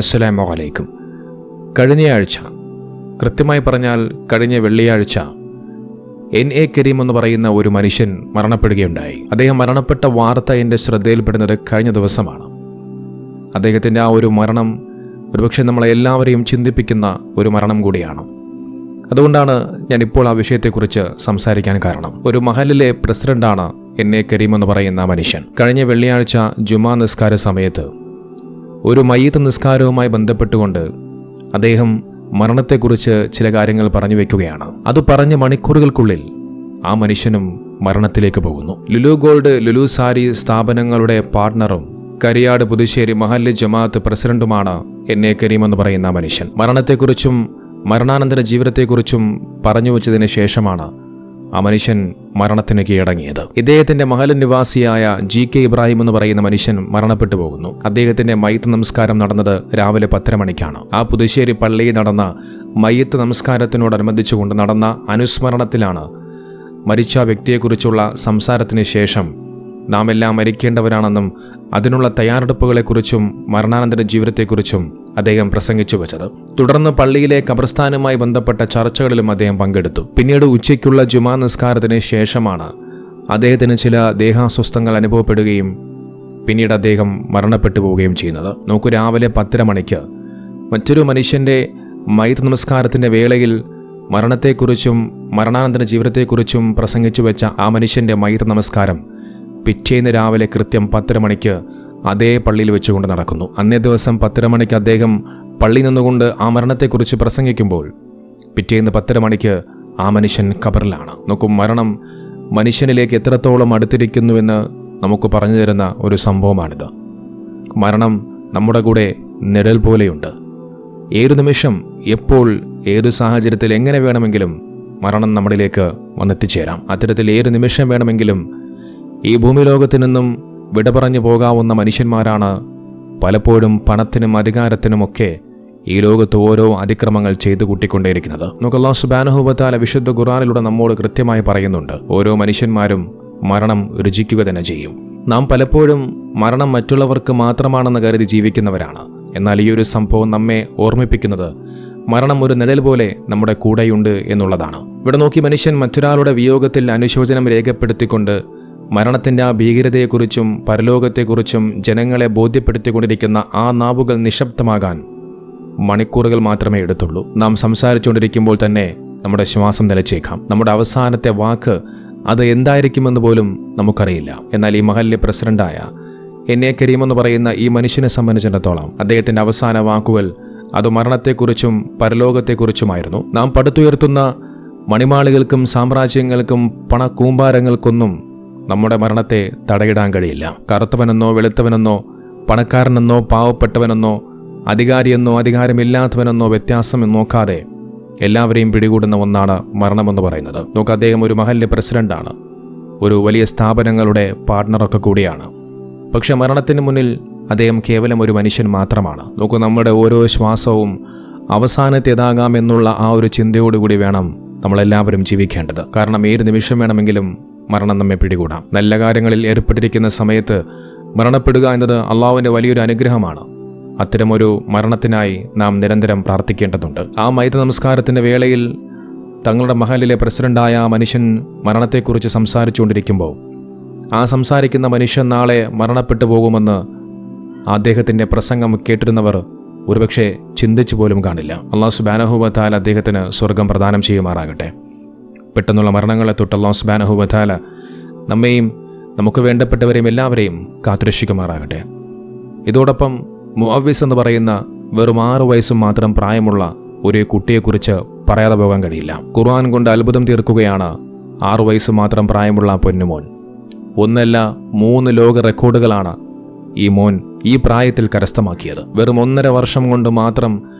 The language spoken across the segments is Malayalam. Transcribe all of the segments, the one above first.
അസ്സലാമു അലൈക്കും. കഴിഞ്ഞയാഴ്ച, കൃത്യമായി പറഞ്ഞാൽ കഴിഞ്ഞ വെള്ളിയാഴ്ച, N.A. കരീം എന്ന് പറയുന്ന ഒരു മനുഷ്യൻ മരണപ്പെടുകയുണ്ടായി. അദ്ദേഹം മരണപ്പെട്ട വാർത്ത എൻ്റെ ശ്രദ്ധയിൽപ്പെടുന്നത് കഴിഞ്ഞ ദിവസമാണ്. അദ്ദേഹത്തിൻ്റെ ആ ഒരു മരണം ഒരുപക്ഷെ നമ്മളെല്ലാവരെയും ചിന്തിപ്പിക്കുന്ന ഒരു മരണം കൂടിയാണ്. അതുകൊണ്ടാണ് ഞാനിപ്പോൾ ആ വിഷയത്തെക്കുറിച്ച് സംസാരിക്കാൻ കാരണം. ഒരു മഹലിലെ പ്രസിഡന്റാണ് N.A. കരീം എന്ന് പറയുന്ന മനുഷ്യൻ. കഴിഞ്ഞ വെള്ളിയാഴ്ച ജുമാ നിസ്കാര സമയത്ത് ഒരു മയ്യിത്ത് നിസ്കാരവുമായി ബന്ധപ്പെട്ടുകൊണ്ട് അദ്ദേഹം മരണത്തെക്കുറിച്ച് ചില കാര്യങ്ങൾ പറഞ്ഞു വെക്കുകയാണ്. അത് പറഞ്ഞ മണിക്കൂറുകൾക്കുള്ളിൽ ആ മനുഷ്യനും മരണത്തിലേക്ക് പോകുന്നു. ലുലു ഗോൾഡ്, ലുലു സാരി സ്ഥാപനങ്ങളുടെ പാർട്ണറും കരിയാട് പുതുശ്ശേരി മഹല്ല് ജമാഅത്ത് പ്രസിഡന്റുമാണ് N.A. കരീം എന്ന് പറയുന്ന മനുഷ്യൻ. മരണത്തെക്കുറിച്ചും മരണാനന്തര ജീവിതത്തെക്കുറിച്ചും പറഞ്ഞു വച്ചതിന് ശേഷമാണ് ആ മനുഷ്യൻ മരണത്തിന് കീഴടങ്ങിയത്. ഇദ്ദേഹത്തിന്റെ മഹല്ല് നിവാസിയായ G.K. ഇബ്രാഹിം എന്ന് പറയുന്ന മനുഷ്യൻ മരണപ്പെട്ടു പോകുന്നു. അദ്ദേഹത്തിന്റെ മയ്യിത്ത് നമസ്കാരം നടന്നത് രാവിലെ 10 മണിക്കാണ്. ആ പുതുശ്ശേരി പള്ളിയിൽ നടന്ന മയ്യിത്ത് നമസ്കാരത്തിനോടനുബന്ധിച്ചുകൊണ്ട് നടന്ന അനുസ്മരണത്തിലാണ് മരിച്ച വ്യക്തിയെക്കുറിച്ചുള്ള സംസാരത്തിന് ശേഷം നാം എല്ലാം മരിക്കേണ്ടവരാണെന്നും അതിനുള്ള തയ്യാറെടുപ്പുകളെക്കുറിച്ചും മരണാനന്തര ജീവിതത്തെക്കുറിച്ചും അദ്ദേഹം പ്രസംഗിച്ചു വച്ചത്. തുടർന്ന് പള്ളിയിലെ ഖബർസ്ഥാനുമായി ബന്ധപ്പെട്ട ചർച്ചകളിലും അദ്ദേഹം പങ്കെടുത്തു. പിന്നീട് ഉച്ചയ്ക്കുള്ള ജുമാ നിസ്കാരത്തിന് ശേഷമാണ് അദ്ദേഹത്തിന് ചില ദേഹാസ്വസ്ഥങ്ങൾ അനുഭവപ്പെടുകയും പിന്നീട് അദ്ദേഹം മരണപ്പെട്ടു പോവുകയും ചെയ്യുന്നത്. നോക്കൂ, രാവിലെ 10 മണിക്ക് മറ്റൊരു മനുഷ്യന്റെ മയ്യിത്ത് നമസ്കാരത്തിന്റെ വേളയിൽ മരണത്തെക്കുറിച്ചും മരണാനന്തര ജീവിതത്തെക്കുറിച്ചും പ്രസംഗിച്ചു വെച്ച ആ മനുഷ്യന്റെ മയ്യിത്ത് നമസ്കാരം പിറ്റേന്ന് രാവിലെ കൃത്യം 10 മണിക്ക് അതേ പള്ളിയിൽ വെച്ചുകൊണ്ട് നടക്കുന്നു. അന്നേ ദിവസം 10 മണിക്ക് അദ്ദേഹം പള്ളി നിന്നുകൊണ്ട് ആ മരണത്തെക്കുറിച്ച് പ്രസംഗിക്കുമ്പോൾ പിറ്റേന്ന് 10 മണിക്ക് ആ മനുഷ്യൻ ഖബറിലാണ്. നോക്കും, മരണം മനുഷ്യനിലേക്ക് എത്രത്തോളം അടുത്തിരിക്കുന്നുവെന്ന് നമുക്ക് പറഞ്ഞു തരുന്ന ഒരു സംഭവമാണിത്. മരണം നമ്മുടെ കൂടെ നിഴൽ പോലെയുണ്ട്. ഏതു നിമിഷം, എപ്പോൾ, ഏതു സാഹചര്യത്തിൽ, എങ്ങനെ വേണമെങ്കിലും മരണം നമ്മളിലേക്ക് വന്നെത്തിച്ചേരാം. അത്തരത്തിൽ ഏതു നിമിഷം വേണമെങ്കിലും ഈ ഭൂമി ലോകത്തു നിന്നും വിട പറഞ്ഞു പോകാവുന്ന മനുഷ്യന്മാരാണ് പലപ്പോഴും പണത്തിനും അധികാരത്തിനുമൊക്കെ ഈ ലോകത്ത് ഓരോ അതിക്രമങ്ങൾ ചെയ്തു കൂട്ടിക്കൊണ്ടേയിരിക്കുന്നത്. നമുക്ക് അല്ലാഹു സുബ്ഹാനഹു വ തആല വിശുദ്ധ ഖുർആനിലൂടെ നമ്മോട് കൃത്യമായി പറയുന്നുണ്ട്, ഓരോ മനുഷ്യന്മാരും മരണം രുചിക്കുക തന്നെ ചെയ്യും. നാം പലപ്പോഴും മരണം മറ്റുള്ളവർക്ക് മാത്രമാണെന്ന് കരുതി ജീവിക്കുന്നവരാണ്. എന്നാൽ ഈ ഒരു സംഭവം നമ്മെ ഓർമ്മിപ്പിക്കുന്നത് മരണം ഒരു നിഴൽ പോലെ നമ്മുടെ കൂടെയുണ്ട് എന്നുള്ളതാണ്. ഇവിടെ നോക്കി മനുഷ്യൻ മറ്റൊരാളുടെ വിയോഗത്തിൽ അനുശോചനം രേഖപ്പെടുത്തിക്കൊണ്ട് മരണത്തിൻ്റെ ആ ഭീകരതയെക്കുറിച്ചും പരലോകത്തെക്കുറിച്ചും ജനങ്ങളെ ബോധ്യപ്പെടുത്തിക്കൊണ്ടിരിക്കുന്ന ആ നാവുകൾ നിശബ്ദമാകാൻ മണിക്കൂറുകൾ മാത്രമേ എടുത്തുള്ളൂ. നാം സംസാരിച്ചുകൊണ്ടിരിക്കുമ്പോൾ തന്നെ നമ്മുടെ ശ്വാസം നിലച്ചേക്കാം. നമ്മുടെ അവസാനത്തെ വാക്ക് അത് എന്തായിരിക്കുമെന്ന് പോലും നമുക്കറിയില്ല. എന്നാൽ ഈ മഹല്ല് പ്രസിഡന്റായ N.A. കരീം എന്ന് പറയുന്ന ഈ മനുഷ്യനെ സംബന്ധിച്ചിടത്തോളം അദ്ദേഹത്തിൻ്റെ അവസാന വാക്കുകൾ അത് മരണത്തെക്കുറിച്ചും പരലോകത്തെക്കുറിച്ചുമായിരുന്നു. നാം പടുത്തുയർത്തുന്ന മണിമാളികൾക്കും സാമ്രാജ്യങ്ങൾക്കും പണക്കൂമ്പാരങ്ങൾക്കൊന്നും നമ്മുടെ മരണത്തെ തടയിടാൻ കഴിയില്ല. കറുത്തവനെന്നോ വെളുത്തവനെന്നോ പണക്കാരനെന്നോ പാവപ്പെട്ടവനെന്നോ അധികാരിയെന്നോ അധികാരമില്ലാത്തവനെന്നോ വ്യത്യാസം നോക്കാതെ എല്ലാവരെയും പിടികൂടുന്ന ഒന്നാണ് മരണമെന്ന് പറയുന്നത്. നോക്ക്, അദ്ദേഹം ഒരു മഹല്ല് പ്രസിഡന്റാണ്, ഒരു വലിയ സ്ഥാപനങ്ങളുടെ പാർട്ണറൊക്കെ കൂടിയാണ്. പക്ഷെ മരണത്തിന് മുന്നിൽ അദ്ദേഹം കേവലം ഒരു മനുഷ്യൻ മാത്രമാണ്. നോക്കൂ, നമ്മുടെ ഓരോ ശ്വാസവും അവസാനത്തേതാകാമെന്നുള്ള ആ ഒരു ചിന്തയോടുകൂടി വേണം നമ്മളെല്ലാവരും ജീവിക്കേണ്ടത്. കാരണം ഏത് നിമിഷം വേണമെങ്കിലും മരണം നമ്മെ പിടികൂടാം. നല്ല കാര്യങ്ങളിൽ ഏർപ്പെട്ടിരിക്കുന്ന സമയത്ത് മരണപ്പെടുക എന്നത് അള്ളാഹുവിൻ്റെ വലിയൊരു അനുഗ്രഹമാണ്. അത്തരമൊരു മരണത്തിനായി നാം നിരന്തരം പ്രാർത്ഥിക്കേണ്ടതുണ്ട്. ആ മയ്യിത്ത് നമസ്കാരത്തിൻ്റെ വേളയിൽ തങ്ങളുടെ മഹലിലെ പ്രസിഡന്റായ ആ മനുഷ്യൻ മരണത്തെക്കുറിച്ച് സംസാരിച്ചുകൊണ്ടിരിക്കുമ്പോൾ ആ സംസാരിക്കുന്ന മനുഷ്യൻ നാളെ മരണപ്പെട്ടു പോകുമെന്ന് അദ്ദേഹത്തിൻ്റെ പ്രസംഗം കേട്ടിരുന്നവർ ഒരുപക്ഷെ ചിന്തിച്ചു പോലും കാണില്ല. അല്ലാഹു സുബ്ഹാനഹു വ തആല അദ്ദേഹത്തിന് സ്വർഗം പ്രദാനം ചെയ്യുമാറാകട്ടെ. പെട്ടെന്നുള്ള മരണങ്ങളെ തൊട്ട് അല്ലാഹു സുബ്ഹാനഹു വ തആല നമ്മെയും നമുക്ക് വേണ്ടപ്പെട്ടവരെയും എല്ലാവരെയും കാത്തുരക്ഷിക്കുമാറാകട്ടെ. ഇതോടൊപ്പം മുഅവ്വിസ് എന്ന് പറയുന്ന വെറും 6 വയസ്സും മാത്രം പ്രായമുള്ള ഒരു കുട്ടിയെക്കുറിച്ച് പറയാതെ പോകാൻ കഴിയില്ല. ഖുർആൻ കൊണ്ട് അത്ഭുതം തീർക്കുകയാണ് 6 വയസ്സ് മാത്രം പ്രായമുള്ള പൊന്നുമോൻ. ഒന്നല്ല 3 ലോക റെക്കോർഡുകളാണ് ഈ മോൻ ഈ പ്രായത്തിൽ കരസ്ഥമാക്കിയത്. വെറും 1.5 വർഷം കൊണ്ട് മാത്രം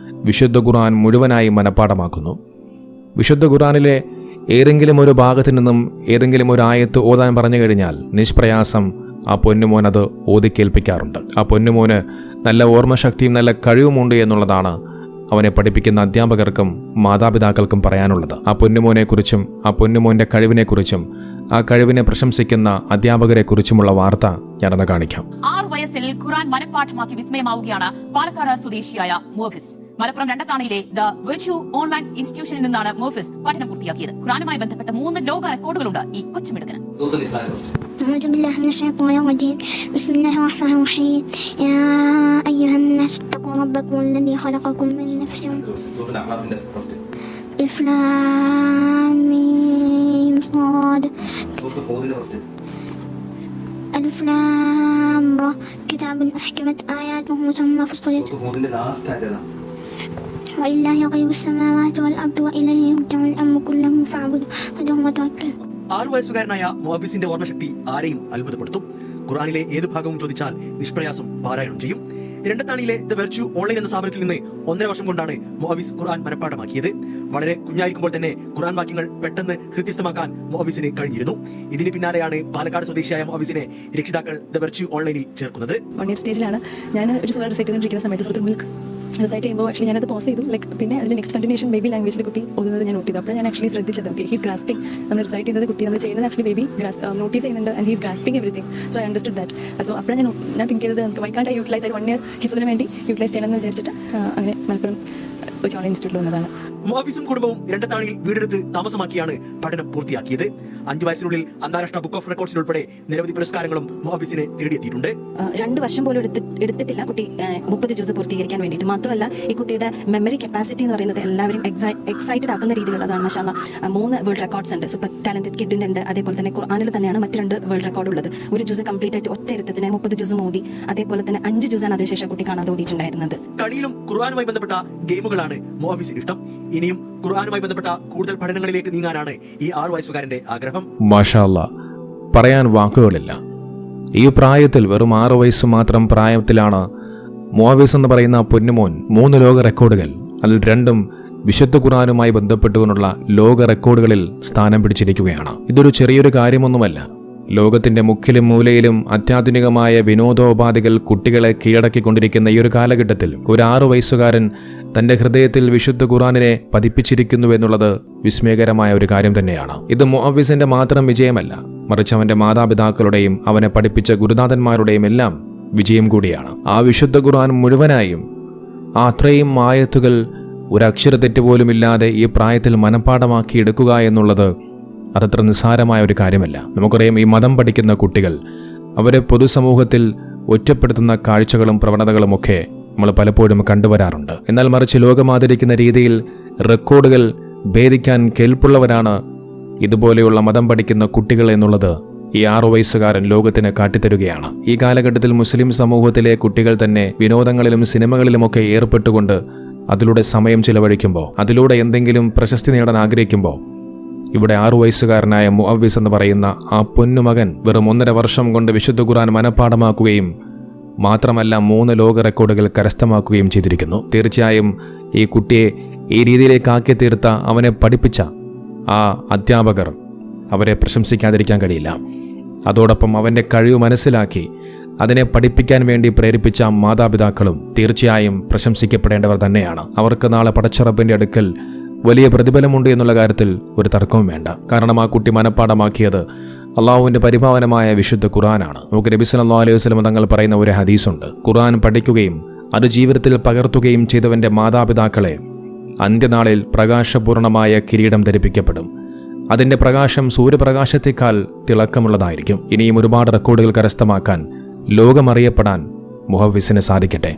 വിശുദ്ധ ഖുർആൻ മുഴുവനായി മനഃപ്പാഠമാക്കുന്നു. വിശുദ്ധ ഖുർആനിലെ ഏതെങ്കിലും ഒരു ഭാഗത്തു നിന്നും ഏതെങ്കിലും ഒരു ആയത്ത് ഓതാൻ പറഞ്ഞു കഴിഞ്ഞാൽ നിഷ്പ്രയാസം ആ പൊന്നുമോൻ അത് ഓതിക്കേൽപ്പിക്കാറുണ്ട്. ആ പൊന്നുമോന് നല്ല ഓർമ്മശക്തിയും നല്ല കഴിവുമുണ്ട് എന്നുള്ളതാണ് അവനെ പഠിപ്പിക്കുന്ന അധ്യാപകർക്കും മാതാപിതാക്കൾക്കും പറയാനുള്ളത്. ആ പൊന്നുമോനെക്കുറിച്ചും ആ പൊന്നുമോന്റെ കഴിവിനെക്കുറിച്ചും ആ കഴിവിനെ പ്രശംസിക്കുന്ന അധ്യാപകരെക്കുറിച്ചുമുള്ള വാർത്ത ഞാനൊന്ന് കാണിക്കാം. 6 വയസ്സിൽ ഖുർആൻ മനഃപാഠമാക്കി വിസ്മയമാവുകയാണ് പാലക്കാട് സ്വദേശിയായ മോഫിസ്. മലപ്പുറം രണ്ടത്താണിയിലെ ദ വെർച്യു ഓൺലൈൻ ഇൻസ്റ്റിറ്റ്യൂഷനിൽ നിന്നാണ് മോഫിസ് പഠനം പൂർത്തിയാക്കിയത്. ഖുർആനുമായി ബന്ധപ്പെട്ട 3 ലോക റെക്കോർഡുകളുണ്ട് ഈ കൊച്ചുമിടുക്കന്. أعوذ بالله من الشيطان الرجيم بسم الله الرحمن الرحيم يا أيها الناس اتقوا ربكم الذي خلقكم من نفس ألف لام ميم صاد ألف لام را كتاب أحكمت آياته ثم فصلت ولله غيب السماوات والأرض وإليه يرجع الأمر كله فاعبده وادعه وتوكل. 6 വയസ്സുകാരനായ മുഹബ്ബിസിന്റെ ഓർമ്മശക്തി ആരെയും അത്ഭുതപ്പെടുത്തും. ഖുർആനിലെ ഏത് ഭാഗവും ചോദിച്ചാൽ നിഷ്പ്രയാസം പാരായണം ചെയ്യും. രണ്ടത്താണിയിലെ ദ വെർച്യു ഓൺലൈൻ എന്ന സ്ഥാപനത്തിൽ നിന്ന് 1.5 വർഷം കൊണ്ടാണ് മുഹബ്ബിസ് ഖുർആൻ മനഃപ്പാഠമാക്കിയത്. വളരെ കുഞ്ഞായിരിക്കുമ്പോൾ തന്നെ ഖുർആൻ വാക്യങ്ങൾ പെട്ടെന്ന് ഹൃദ്യസ്ഥമാക്കാൻ മുഹബ്ബിസിന് കഴിഞ്ഞിരുന്നു. ഇതിന് പിന്നാലെയാണ് പാലക്കാട് സ്വദേശിയായ മുഹബ്ബിസിനെ രക്ഷിതാക്കൾ ദ വെർച്യു ഓൺലൈനിൽ ചേർക്കുന്നത്. 1 ഇയർ സ്റ്റേജിലാണ് ഞാൻ ഒരു സൂറ റിസൈറ്റ് ചെയ്തുകൊണ്ടിരിക്കുന്ന സമയത്ത് സൂറത്തുൽ മുൽക്ക് റിസൈറ്റ് ചെയ്യുമ്പോൾ ആക്ച്വലി ഞാനത് പോസ് ചെയ്തു. പിന്നെ അതിന്റെ നെക്സ്റ്റ് കണ്ടിന്യൂഷൻ ബേബി ലാംഗ്വേജിൽ കുട്ടി ഓതുന്നത് ഞാൻ നോട്ട് ചെയ്തു. അപ്പോൾ ഞാൻ ആക്ച്വലി ശ്രദ്ധിച്ചത് ഓക്കെ ഹീസ് ഗ്രാസ്പിംഗ്. നമ്മൾ റിസൈറ്റ് ചെയ്യുന്നത് കുട്ടി നമ്മൾ ചെയ്യുന്നത് ആക്ച്വലി ബേബി നോട്ടീസ് ചെയ്യുന്നുണ്ട് and he's grasping everything. So I understood that. So അപ്പോൾ ഞാൻ തിങ്ക് ചെയ്തത് നമുക്ക് why can't I utilize 1 year ഹിഫ്ദിന് വേണ്ടി യൂട്ടിലൈസ് ചെയ്യണമെന്ന് വിചാരിച്ചിട്ട് അങ്ങനെ മലപ്പുറം ഓൺലൈൻ ഇൻസ്റ്റിറ്റ്യൂട്ടിൽ വന്നതാണ്. മുഹബ്ബിസും കുടുംബവും രണ്ടത്താണിയിൽ വീടെടുത്ത് താമസമാക്കിയാണ് പഠനം പൂർത്തിയാക്കിയത്. 5 വയസ്സിനുള്ളിൽ അന്താരാഷ്ട്ര ബുക്ക് ഓഫ് റെക്കോർഡ്സിൽ ഉൾപ്പെടെ നിരവധി പുരസ്കാരങ്ങളും മുഹബ്ബിസിനെ തേടിയെത്തിയിട്ടുണ്ട്. 2 വർഷം പോലും എടുത്തിട്ടില്ല കുട്ടി 30 ജ്യൂസ് പൂർത്തീകരിക്കാൻ വേണ്ടിയിട്ട്. മാത്രമല്ല ഈ കുട്ടിയുടെ മെമ്മറി കപ്പാസിറ്റി എന്ന് പറയുന്നത് എല്ലാവരും എക്സൈറ്റഡ് ആക്കുന്ന രീതിയിലുള്ളതാണ്. മാഷാഅല്ലാഹ് 3 വേൾഡ് റെക്കോർഡ്സ് ഉണ്ട്. സൂപ്പർ ടാലന്റഡ് കിഡിന്റെ ഉണ്ട്. അതേപോലെ തന്നെ ഖുർആനിൽ തന്നെയാണ് മറ്റ് 2 വേൾഡ് റെക്കോർഡ് ഉള്ളത്. ഒരു ജ്യൂസ് കംപ്ലീറ്റ് ആയിട്ട് ഒറ്റ ഇരുത്തത്തിന് 30 ജ്യൂസ് മോദി. അതേപോലെ തന്നെ 5 ജ്യൂസാണ് അതിനുശേഷം കുട്ടി കാണാതെ ഓതിയിട്ടുണ്ടായിരുന്നത്. കളിയിലും ഖുർആനുമായി ബന്ധപ്പെട്ട ഗെയിമുകളാണ് മുഹബ്ബിസിന് ഇഷ്ടം. ഇനിയും ഖുർആനുമായി ബന്ധപ്പെട്ട കൂടുതൽ പഠനങ്ങളിലേക്ക് നീങ്ങാനാണ് ഈ 6 വയസ്സുകാരന്റെ ആഗ്രഹം. മാഷാ അല്ലാഹ്, പറയാൻ വാക്കുകളില്ല. ഈ പ്രായത്തിൽ വെറും 6 വയസ്സ് മാത്രം പ്രായത്തിലാണ് മുഹബ്ബിസ് എന്ന് പറയുന്ന പൊന്നുമോൻ 3 ലോക റെക്കോർഡുകൾ, അതിൽ 2ഉം വിശുദ്ധ ഖുർആനുമായി ബന്ധപ്പെട്ടുകൊണ്ടുള്ള ലോക റെക്കോർഡുകളിൽ സ്ഥാനം പിടിച്ചിരിക്കുകയാണ്. ഇതൊരു ചെറിയൊരു കാര്യമൊന്നുമല്ല. ലോകത്തിന്റെ മുക്കിലും മൂലയിലും അത്യാധുനികമായ വിനോദോപാധികൾ കുട്ടികളെ കീഴടക്കിക്കൊണ്ടിരിക്കുന്ന ഈ ഒരു കാലഘട്ടത്തിൽ ഒരു 6 വയസ്സുകാരൻ തന്റെ ഹൃദയത്തിൽ വിശുദ്ധ ഖുർആനിനെ പതിപ്പിച്ചിരിക്കുന്നുവെന്നുള്ളത് വിസ്മയകരമായ ഒരു കാര്യം തന്നെയാണ്. ഇത് മുഹബ്ബിസിന്റെ മാത്രം വിജയമല്ല, മറിച്ച് അവന്റെ മാതാപിതാക്കളുടെയും അവനെ പഠിപ്പിച്ച ഗുരുനാഥന്മാരുടെയും എല്ലാം വിജയം കൂടിയാണ്. ആ വിശുദ്ധ ഖുർആൻ മുഴുവനായും ആ അത്രയും ആയത്തുകൾ ഒരക്ഷര തെറ്റുപോലുമില്ലാതെ ഈ പ്രായത്തിൽ മനഃപ്പാഠമാക്കി എടുക്കുക എന്നുള്ളത് അതത്ര നിസ്സാരമായ ഒരു കാര്യമല്ല. നമുക്കറിയാം, ഈ മതം പഠിക്കുന്ന കുട്ടികൾ അവരെ പൊതുസമൂഹത്തിൽ ഒറ്റപ്പെടുത്തുന്ന കാഴ്ചകളും പ്രവണതകളുമൊക്കെ നമ്മൾ പലപ്പോഴും കണ്ടുവരാറുണ്ട്. എന്നാൽ മറിച്ച് ലോകമാദരിക്കുന്ന രീതിയിൽ റെക്കോർഡുകൾ ഭേദിക്കാൻ കെൽപ്പുള്ളവരാണ് ഇതുപോലെയുള്ള മതം പഠിക്കുന്ന കുട്ടികൾ എന്നുള്ളത് ഈ 6 വയസ്സുകാരൻ ലോകത്തിന് കാട്ടിത്തരുകയാണ്. ഈ കാലഘട്ടത്തിൽ മുസ്ലിം സമൂഹത്തിലെ കുട്ടികൾ തന്നെ വിനോദങ്ങളിലും സിനിമകളിലുമൊക്കെ ഏർപ്പെട്ടുകൊണ്ട് അതിലൂടെ സമയം ചിലവഴിക്കുമ്പോൾ, അതിലൂടെ എന്തെങ്കിലും പ്രശസ്തി നേടാൻ ആഗ്രഹിക്കുമ്പോൾ, ഇവിടെ 6 വയസ്സുകാരനായ മുഹബ്ബിസ് എന്ന് പറയുന്ന ആ പൊന്നുമകൻ വെറും 1.5 വർഷം കൊണ്ട് വിശുദ്ധ ഖുർആൻ മനഃപ്പാഠമാക്കുകയും മാത്രമല്ല 3 ലോക റെക്കോർഡുകൾ കരസ്ഥമാക്കുകയും ചെയ്തിരിക്കുന്നു. തീർച്ചയായും ഈ കുട്ടിയെ ഈ രീതിയിലേക്കാക്കി തീർത്ത, അവനെ പഠിപ്പിച്ച ആ അധ്യാപകർ, അവരെ പ്രശംസിക്കാതിരിക്കാൻ കഴിയില്ല. അതോടൊപ്പം അവൻ്റെ കഴിവ് മനസ്സിലാക്കി അതിനെ പഠിപ്പിക്കാൻ വേണ്ടി പ്രേരിപ്പിച്ച മാതാപിതാക്കളും തീർച്ചയായും പ്രശംസിക്കപ്പെടേണ്ടവർ തന്നെയാണ്. അവർക്ക് നാളെ പടച്ചറബിൻ്റെ അടുക്കൽ വലിയ പ്രതിഫലമുണ്ട് എന്നുള്ള കാര്യത്തിൽ ഒരു തർക്കവും വേണ്ട. കാരണം ആ കുട്ടി മനഃപ്പാഠമാക്കിയത് അള്ളാഹുവിൻ്റെ പരിപാവനമായ വിശുദ്ധ ഖുർആനാണ്. നമുക്ക് നബി സല്ലല്ലാഹു അലൈഹി വസല്ലം തങ്ങൾ പറയുന്ന ഒരു ഹദീസുണ്ട്. ഖുർആൻ പഠിക്കുകയും അത് ജീവിതത്തിൽ പകർത്തുകയും ചെയ്തവൻ്റെ മാതാപിതാക്കളെ അന്ത്യനാളിൽ പ്രകാശപൂർണമായ കിരീടം ധരിപ്പിക്കപ്പെടും. അതിൻ്റെ പ്രകാശം സൂര്യപ്രകാശത്തേക്കാൾ തിളക്കമുള്ളതായിരിക്കും. ഇനിയും ഒരുപാട് റെക്കോർഡുകൾ കരസ്ഥമാക്കാൻ, ലോകമറിയപ്പെടാൻ മുഹബ്ബിസിന് സാധിക്കട്ടെ.